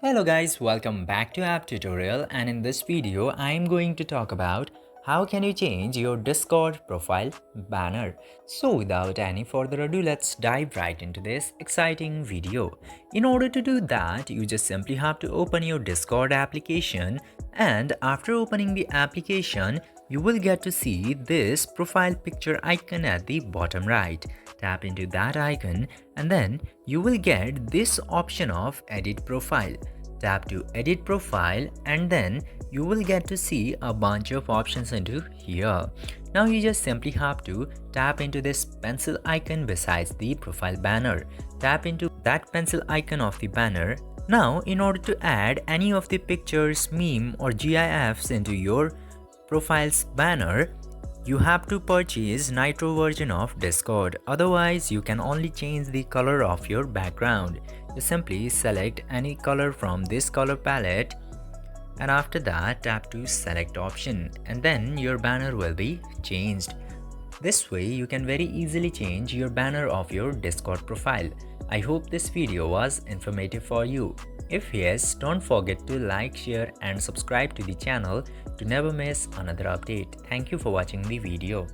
Hello guys, welcome back to App Tutorial, and in this video I am going to talk about how can you change your Discord profile banner. So without any further ado, let's dive right into this exciting video. In order to do that, you just simply have to open your Discord application, and after opening the application, you will get to see this profile picture icon at the bottom right. Tap into that icon and then you will get this option of edit profile. Tap to edit profile and then you will get to see a bunch of options into here. Now you just simply have to tap into this pencil icon besides the profile banner. Tap into that pencil icon of the banner. Now in order to add any of the pictures, meme or GIFs into your profile's banner, you have to purchase Nitro version of Discord, otherwise you can only change the color of your background. You simply select any color from this color palette and after that tap to select option and then your banner will be changed. This way you can very easily change your banner of your Discord profile. I hope this video was informative for you. If yes, don't forget to like, share and subscribe to the channel to never miss another update. Thank you for watching the video.